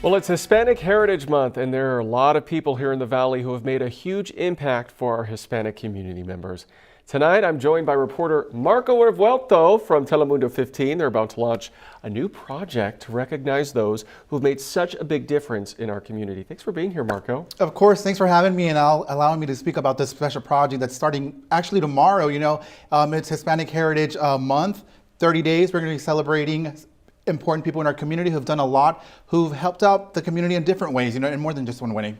Well, it's Hispanic Heritage Month, and there are a lot of people here in the Valley who have made a huge impact for our Hispanic community members. Tonight, I'm joined by reporter Marco Revuelta from Telemundo 15. They're about to launch a new project to recognize those who've made such a big difference in our community. Thanks for being here, Marco. Of course, thanks for having me and allowing me to speak about this special project that's starting actually tomorrow. It's Hispanic Heritage Month, 30 days. We're going to be celebrating important people in our community who've done a lot, who've helped out the community in different ways, in more than just one way.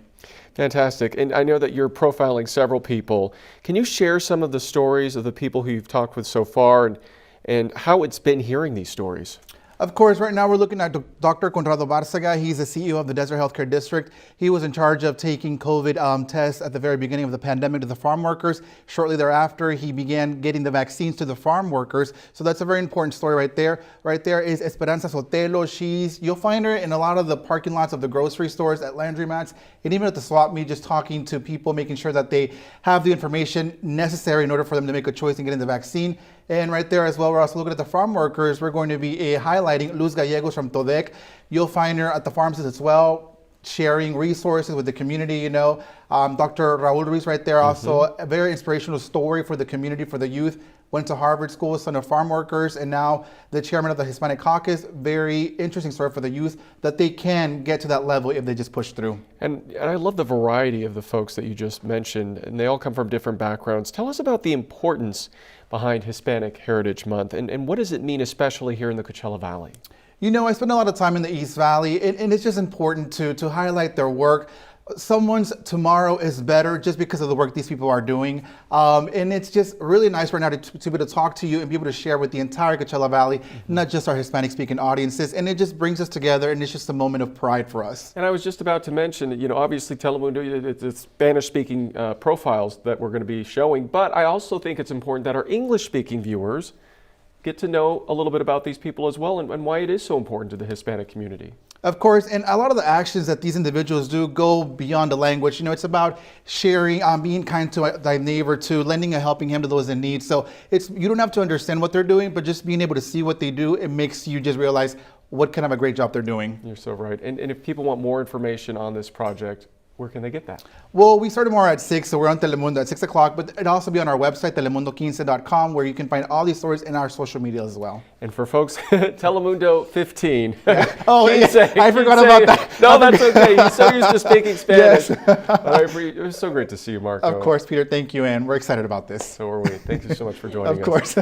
Fantastic. And I know that you're profiling several people. Can you share some of the stories of the people who you've talked with so far and how it's been hearing these stories? Of course, right now we're looking at Dr. Conrado Barzaga. He's the CEO of the Desert Healthcare District. He was in charge of taking COVID tests at the very beginning of the pandemic to the farm workers. Shortly thereafter, he began getting the vaccines to the farm workers. So that's a very important story right there. Right there is Esperanza Sotelo. You'll find her in a lot of the parking lots of the grocery stores, at laundromats, and even at the swap meet, just talking to people, making sure that they have the information necessary in order for them to make a choice and getting the vaccine. And right there as well, we're also looking at the farm workers. We're going to be highlighting Luz Gallegos from Todec. You'll find her at the pharmacies as well, sharing resources with the community. Dr. Raul Ruiz right there, also a very inspirational story for the community, for the youth. Went to Harvard School, son of farm workers, and now the chairman of the Hispanic Caucus. Very interesting story for the youth, that they can get to that level if they just push through. And I love the variety of the folks that you just mentioned, and they all come from different backgrounds. Tell us about the importance behind Hispanic Heritage Month, and what does it mean, especially here in the Coachella Valley? I spend a lot of time in the East Valley, and it's just important to highlight their work. Someone's tomorrow is better just because of the work these people are doing. And it's just really nice right now to be able to talk to you and be able to share with the entire Coachella Valley, not just our Hispanic speaking audiences. And it just brings us together, and it's just a moment of pride for us. And I was just about to mention, obviously Telemundo, it's Spanish speaking profiles that we're going to be showing, but I also think it's important that our English speaking viewers get to know a little bit about these people as well, and why it is so important to the Hispanic community. Of course, and a lot of the actions that these individuals do go beyond the language. It's about sharing, being kind to thy neighbor, to lending a helping hand to those in need. So you don't have to understand what they're doing, but just being able to see what they do, it makes you just realize what kind of a great job they're doing. You're so right. And if people want more information on this project, where can they get that? Well, we start tomorrow at 6, so we're on Telemundo at 6 o'clock, but it'll also be on our website, telemundo15.com, where you can find all these stories in our social media as well. And for folks, Telemundo 15. Yeah. Oh, yeah. I forgot about that. No, that's okay. He's so used to speaking Spanish. Yes. It was so great to see you, Marco. Of course, Peter. Thank you, and we're excited about this. So are we. Thank you so much for joining us. Of course.